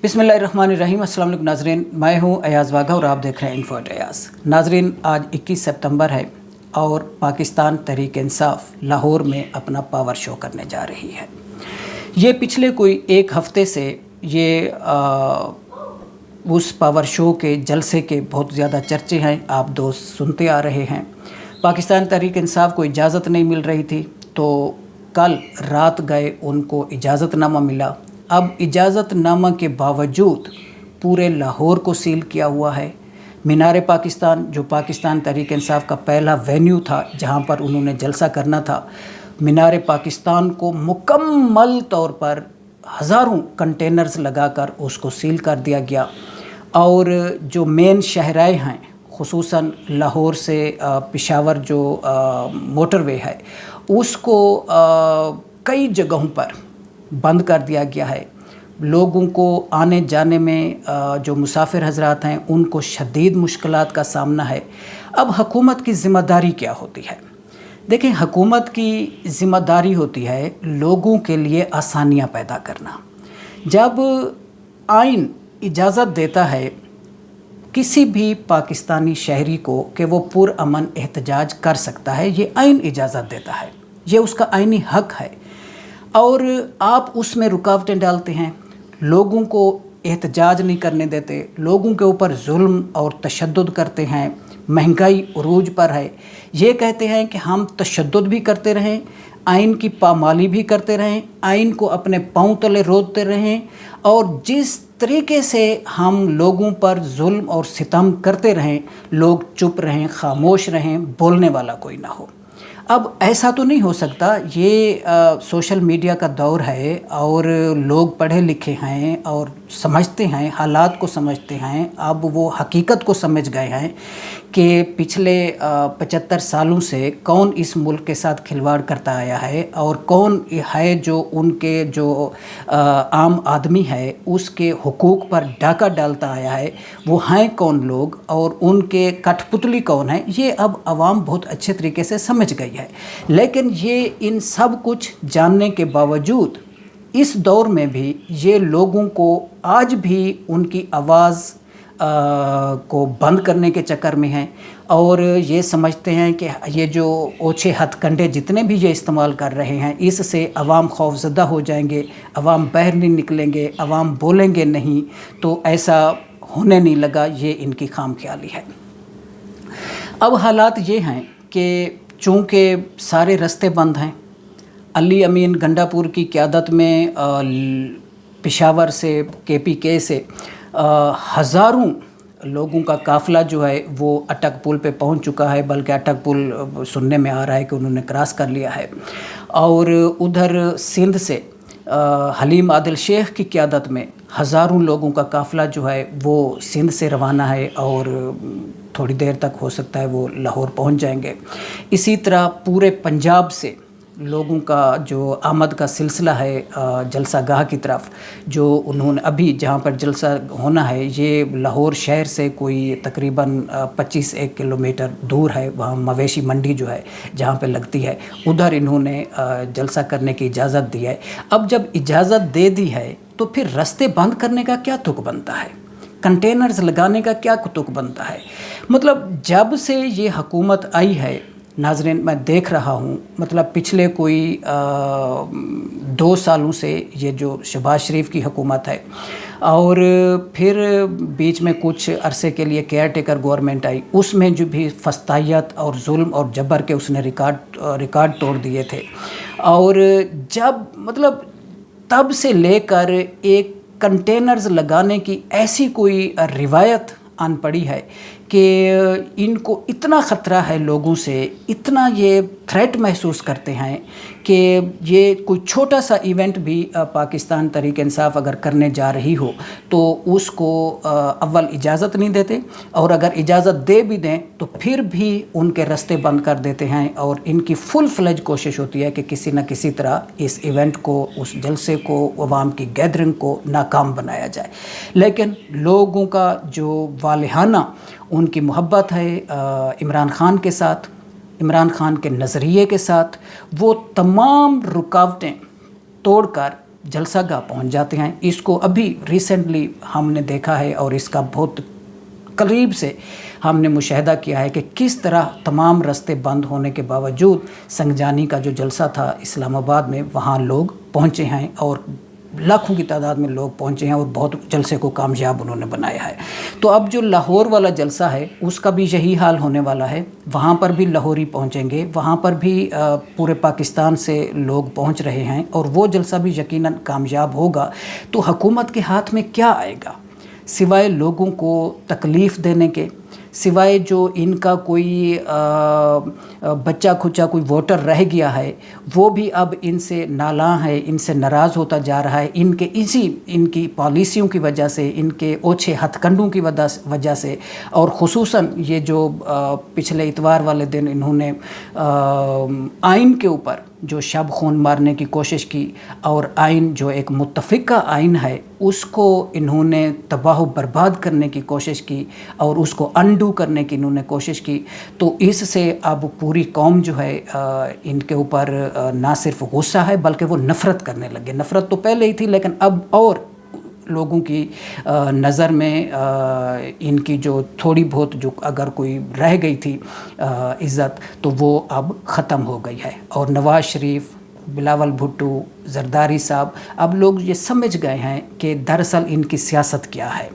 बिस्मिल्लाहिर्रहमानिर्रहीम। अस्सलाम वालेकुम नाज़रीन, मैं हूं अयाज़ वाघा और आप देख रहे हैं इन्फो एट अयाज़। नाज़रीन, आज 21 सितंबर है और पाकिस्तान तहरीक इंसाफ लाहौर में अपना पावर शो करने जा रही है। ये पिछले कोई एक हफ़्ते से ये उस पावर शो के जलसे के बहुत ज़्यादा चर्चे हैं, आप दोस्त सुनते आ रहे हैं। पाकिस्तान तहरीक इंसाफ को इजाज़त नहीं मिल रही थी, तो कल रात गए उनको इजाज़तनामा मिला। अब इजाज़तनामा के बावजूद पूरे लाहौर को सील किया हुआ है। मीनार पाकिस्तान, जो पाकिस्तान तहरीक इंसाफ का पहला वेन्यू था जहां पर उन्होंने जलसा करना था, मीनार पाकिस्तान को मुकम्मल तौर पर हज़ारों कंटेनर्स लगाकर उसको सील कर दिया गया। और जो मेन शहराएँ हैं, खुसूसन लाहौर से पेशावर जो मोटरवे है, उसको कई जगहों पर बंद कर दिया गया है। लोगों को आने जाने में जो मुसाफिर हजरात हैं उनको शदीद मुश्किलात का सामना है। अब हुकूमत की ज़िम्मेदारी क्या होती है? देखें, हुकूमत की ज़िम्मेदारी होती है लोगों के लिए आसानियां पैदा करना। जब आइन इजाज़त देता है किसी भी पाकिस्तानी शहरी को कि वो पुरअमन एहतजाज कर सकता है, ये आइन इजाज़त देता है, ये उसका आइनी हक है। और आप उसमें रुकावटें डालते हैं, लोगों को एहतजाज नहीं करने देते, लोगों के ऊपर जुल्म और तशद्दुद करते हैं। महंगाई उरूज पर है, ये कहते हैं कि हम तशद्दुद भी करते रहें, आइन की पामाली भी करते रहें, आइन को अपने पाँव तले रोदते रहें, और जिस तरीके से हम लोगों पर जुल्म और सितम करते रहें, लोग चुप रहें, खामोश रहें, बोलने वाला कोई ना हो। अब ऐसा तो नहीं हो सकता। ये सोशल मीडिया का दौर है और लोग पढ़े लिखे हैं और समझते हैं, हालात को समझते हैं। अब वो हकीकत को समझ गए हैं कि पिछले 75 सालों से कौन इस मुल्क के साथ खिलवाड़ करता आया है और कौन है जो उनके जो आम आदमी है उसके हुकूक पर डाका डालता आया है, वो हैं कौन लोग और उनके कठपुतली कौन है, ये अब आवाम बहुत अच्छे तरीके से समझ गई है। लेकिन ये इन सब कुछ जानने के बावजूद इस दौर में भी ये लोगों को आज भी उनकी आवाज़ को बंद करने के चक्कर में हैं और ये समझते हैं कि ये जो ओछे हथकंडे जितने भी ये इस्तेमाल कर रहे हैं, इससे अवाम खौफज़दा हो जाएंगे, अवाम बाहर नहीं निकलेंगे, अवाम बोलेंगे नहीं। तो ऐसा होने नहीं लगा, ये इनकी खामख्याली है। अब हालात ये हैं कि चूँकि सारे रास्ते बंद हैं, अली अमीन गंडापुर की क़यादत में पेशावर से KPK से हज़ारों लोगों का काफ़िला जो है वो अटक पुल पे पहुंच चुका है, बल्कि अटक पुल सुनने में आ रहा है कि उन्होंने क्रॉस कर लिया है। और उधर सिंध से हलीम आदिल शेख की क़यादत में हज़ारों लोगों का काफ़िला जो है वो सिंध से रवाना है और थोड़ी देर तक हो सकता है वो लाहौर पहुंच जाएंगे। इसी तरह पूरे पंजाब से लोगों का जो आमद का सिलसिला है जलसा गाह की तरफ, जो उन्होंने अभी जहाँ पर जलसा होना है, ये लाहौर शहर से कोई तकरीबन 25-1 किलोमीटर दूर है। वहाँ मवेशी मंडी जो है जहाँ पे लगती है, उधर इन्होंने जलसा करने की इजाज़त दी है। अब जब इजाज़त दे दी है तो फिर रास्ते बंद करने का क्या तुक बनता है, कंटेनर्स लगाने का क्या तुक बनता है? मतलब जब से ये हुकूमत आई है नाज़रीन, मैं देख रहा हूँ, मतलब पिछले कोई 2 सालों से ये जो शहबाज शरीफ की हुकूमत है और फिर बीच में कुछ अरसे के लिए केयर टेकर गवर्नमेंट आई, उसमें जो भी फस्तायत और जुल्म और जबर के उसने रिकॉर्ड तोड़ दिए थे। और जब मतलब तब से लेकर एक कंटेनर्स लगाने की ऐसी कोई रिवायत आन पड़ी है कि इनको इतना ख़तरा है लोगों से, इतना ये थ्रेट महसूस करते हैं कि ये कोई छोटा सा इवेंट भी पाकिस्तान तहरीक इंसाफ अगर करने जा रही हो तो उसको अव्वल इजाज़त नहीं देते, और अगर इजाज़त दे भी दें तो फिर भी उनके रास्ते बंद कर देते हैं। और इनकी फुल फ्लेज कोशिश होती है कि किसी न किसी तरह इस इवेंट को, उस जलसे को, अवाम की गैदरिंग को नाकाम बनाया जाए। लेकिन लोगों का जो वालिहाना उनकी मोहब्बत है इमरान ख़ान के साथ, इमरान ख़ान के नज़रिए के साथ, वो तमाम रुकावटें तोड़कर जलसा गाह पहुँच जाते हैं। इसको अभी रिसेंटली हमने देखा है और इसका बहुत करीब से हमने मुशाहिदा किया है कि किस तरह तमाम रास्ते बंद होने के बावजूद संगजानी का जो जलसा था इस्लामाबाद में, वहाँ लोग पहुँचे हैं और लाखों की तादाद में लोग पहुँचे हैं और बहुत जलसे को कामयाब उन्होंने बनाया है। तो अब जो लाहौर वाला जलसा है उसका भी यही हाल होने वाला है। वहाँ पर भी लाहौरी पहुँचेंगे, वहाँ पर भी पूरे पाकिस्तान से लोग पहुँच रहे हैं और वो जलसा भी यकीनन कामयाब होगा। तो हुकूमत के हाथ में क्या आएगा सिवाय लोगों को तकलीफ़ देने के, सिवाय जो इनका कोई बच्चा खुच्चा कोई वोटर रह गया है वो भी अब इनसे नालां है, इनसे नाराज़ होता जा रहा है, इनकी पॉलिसियों की वजह से, इनके ओछे हथकंडों की वजह से। और ख़ुसूसन ये जो पिछले इतवार वाले दिन इन्होंने आइन के ऊपर जो शब खून मारने की कोशिश की और आइन जो एक मुत्तफ़िका आइन है उसको इन्होंने तबाह बर्बाद करने की कोशिश की और उसको अंडू करने की इन्होंने कोशिश की। तो इससे अब पूरी कौम जो है इनके ऊपर ना सिर्फ गुस्सा है बल्कि वो नफ़रत करने लगे। नफ़रत तो पहले ही थी लेकिन अब और लोगों की नज़र में इनकी जो थोड़ी बहुत जो अगर कोई रह गई थी इज़्ज़त तो वो अब ख़त्म हो गई है। और नवाज़ शरीफ, बिलावल भुट्टो, जरदारी साहब, अब लोग ये समझ गए हैं कि दरअसल इनकी सियासत क्या है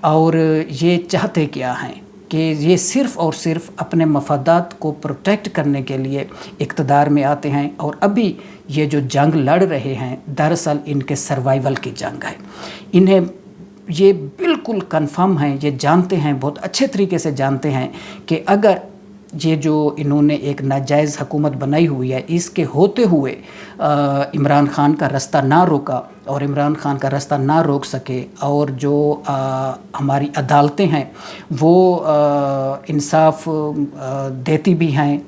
और ये चाहते क्या हैं कि ये सिर्फ़ और सिर्फ अपने मफादात को प्रोटेक्ट करने के लिए इक़्तिदार में आते हैं। और अभी ये जो जंग लड़ रहे हैं दरअसल इनके सर्वाइवल की जंग है। इन्हें ये बिल्कुल कन्फर्म है, ये जानते हैं, बहुत अच्छे तरीके से जानते हैं कि अगर ये जो इन्होंने एक नाजायज़ हुकूमत बनाई हुई है इसके होते हुए इमरान ख़ान का रास्ता ना रोका और इमरान ख़ान का रास्ता ना रोक सके और जो हमारी अदालतें हैं वो इंसाफ देती भी हैं,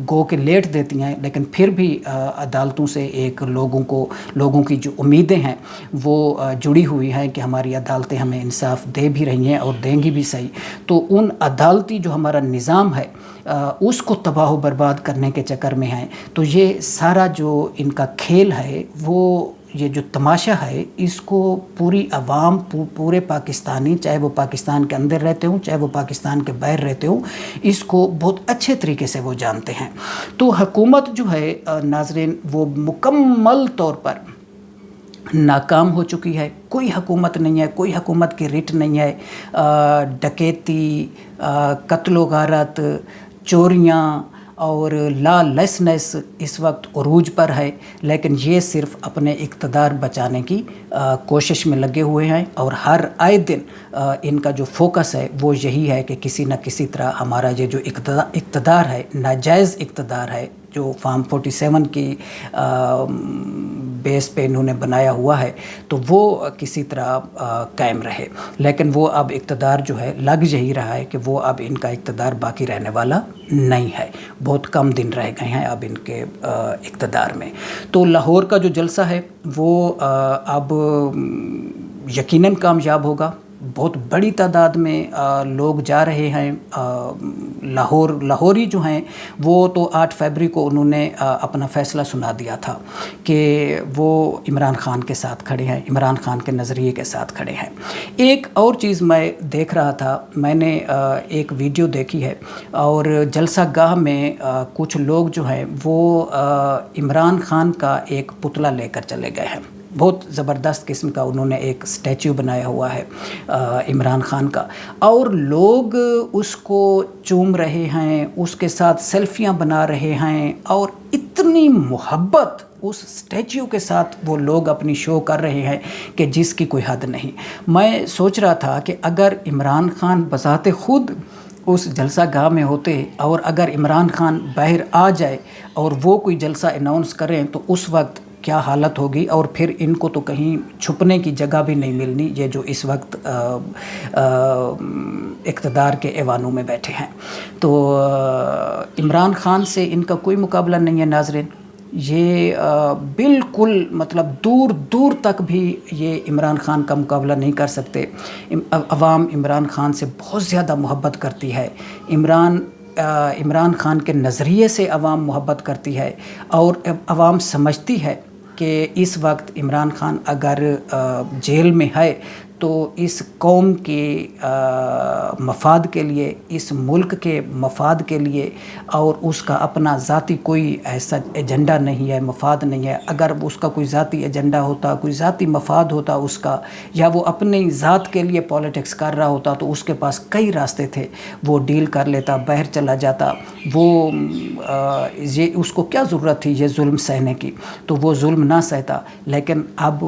गो के लेट देती हैं, लेकिन फिर भी अदालतों से एक लोगों की जो उम्मीदें हैं वो जुड़ी हुई हैं कि हमारी अदालतें हमें इंसाफ दे भी रही हैं और देंगी भी सही। तो उन अदालती जो हमारा निज़ाम है उसको तबाह बर्बाद करने के चक्कर में है। तो ये सारा जो इनका खेल है वो ये जो तमाशा है इसको पूरी आवाम, पूरे पाकिस्तानी, चाहे वो पाकिस्तान के अंदर रहते हों चाहे वो पाकिस्तान के बाहर रहते हों, इसको बहुत अच्छे तरीके से वो जानते हैं। तो हुकूमत जो है नाज़रीन वो मुकम्मल तौर पर नाकाम हो चुकी है। कोई हुकूमत नहीं है, कोई हुकूमत की रिट नहीं है। डकैती, कत्ल गारत, चोरियाँ और लॉलेसनेस इस वक्त उरूज पर है, लेकिन ये सिर्फ अपने इक़्तिदार बचाने की कोशिश में लगे हुए हैं और हर आए दिन इनका जो फोकस है वो यही है कि किसी न किसी तरह हमारा ये जो इक़्तिदार है, नाजायज़ इक़्तिदार है जो फार्म 47 की बेस पे इन्होंने बनाया हुआ है, तो वो किसी तरह कायम रहे। लेकिन वो अब इक़्तिदार जो है लग यही रहा है कि वो अब इनका इक़्तिदार बाकी रहने वाला नहीं है। बहुत कम दिन रह गए हैं अब इनके इक़्तिदार में। तो लाहौर का जो जलसा है वो अब यकीनन कामयाब होगा। बहुत बड़ी तादाद में लोग जा रहे हैं। लाहौरी जो हैं वो तो 8 फरवरी को उन्होंने अपना फ़ैसला सुना दिया था कि वो इमरान ख़ान के साथ खड़े हैं, इमरान ख़ान के नज़रिए के साथ खड़े हैं। एक और चीज़ मैं देख रहा था, मैंने एक वीडियो देखी है और जलसा गाह में कुछ लोग जो हैं वो इमरान ख़ान का एक पुतला लेकर चले गए हैं। बहुत ज़बरदस्त किस्म का उन्होंने एक स्टैचू बनाया हुआ है इमरान ख़ान का, और लोग उसको चूम रहे हैं, उसके साथ सेल्फियां बना रहे हैं और इतनी मोहब्बत उस स्टैचू के साथ वो लोग अपनी शो कर रहे हैं कि जिसकी कोई हद नहीं। मैं सोच रहा था कि अगर इमरान ख़ान बज़ाते ख़ुद उस जलसा गाह में होते और अगर इमरान ख़ान बाहर आ जाए और वो कोई जलसा अनाउंस करें तो उस वक्त क्या हालत होगी, और फिर इनको तो कहीं छुपने की जगह भी नहीं मिलनी, ये जो इस वक्त इक़्तिदार के ऐवानों में बैठे हैं। तो इमरान ख़ान से इनका कोई मुकाबला नहीं है नाज़रीन। ये बिल्कुल मतलब दूर दूर तक भी ये इमरान ख़ान का मुकाबला नहीं कर सकते। अवाम इमरान ख़ान से बहुत ज़्यादा मोहब्बत करती है। इमरान ख़ान के नज़रिए से अवाम मोहब्बत करती है और अवाम समझती है کہ اس وقت عمران خان اگر جیل میں ہے تو اس قوم کے مفاد کے لیے، اس ملک کے مفاد کے لیے، اور اس کا اپنا ذاتی کوئی ایسا ایجنڈا نہیں ہے، مفاد نہیں ہے۔ اگر اس کا کوئی ذاتی ایجنڈا ہوتا، کوئی ذاتی مفاد ہوتا اس کا، یا وہ اپنی ذات کے لیے پولیٹکس کر رہا ہوتا تو اس کے پاس کئی راستے تھے، وہ ڈیل کر لیتا، باہر چلا جاتا۔ وہ یہ اس کو کیا ضرورت تھی یہ ظلم سہنے کی؟ تو وہ ظلم نہ سہتا۔ لیکن اب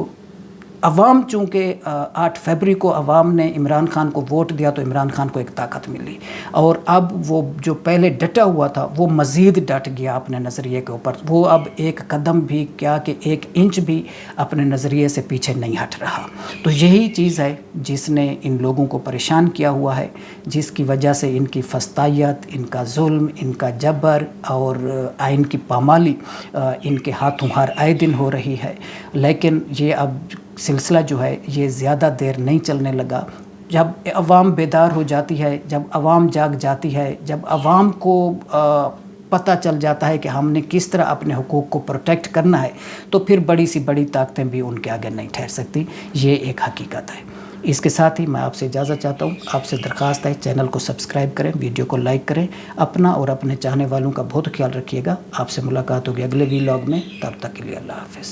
عوام چونکہ 8 فروری کو عوام نے عمران خان کو ووٹ دیا تو عمران خان کو ایک طاقت ملی، اور اب وہ جو پہلے ڈٹا ہوا تھا وہ مزید ڈٹ گیا اپنے نظریے کے اوپر۔ وہ اب ایک قدم بھی کیا کہ 1 انچ بھی اپنے نظریے سے پیچھے نہیں ہٹ رہا۔ تو یہی چیز ہے جس نے ان لوگوں کو پریشان کیا ہوا ہے، جس کی وجہ سے ان کی فسطائیت، ان کا ظلم، ان کا جبر اور آئین کی پامالی ان کے ہاتھوں ہر آئے دن ہو رہی ہے۔ لیکن یہ اب سلسلہ جو ہے یہ زیادہ دیر نہیں چلنے لگا۔ جب عوام بیدار ہو جاتی ہے، جب عوام جاگ جاتی ہے، جب عوام کو پتہ چل جاتا ہے کہ ہم نے کس طرح اپنے حقوق کو پروٹیکٹ کرنا ہے، تو پھر بڑی سی بڑی طاقتیں بھی ان کے آگے نہیں ٹھہر سکتی۔ یہ ایک حقیقت ہے۔ اس کے ساتھ ہی میں آپ سے اجازت چاہتا ہوں، آپ سے درخواست ہے چینل کو سبسکرائب کریں، ویڈیو کو لائک کریں، اپنا اور اپنے چاہنے والوں کا بہت خیال رکھیے گا۔ آپ سے ملاقات ہوگی اگلے ویلاگ میں، تب تک کے لیے اللہ حافظ۔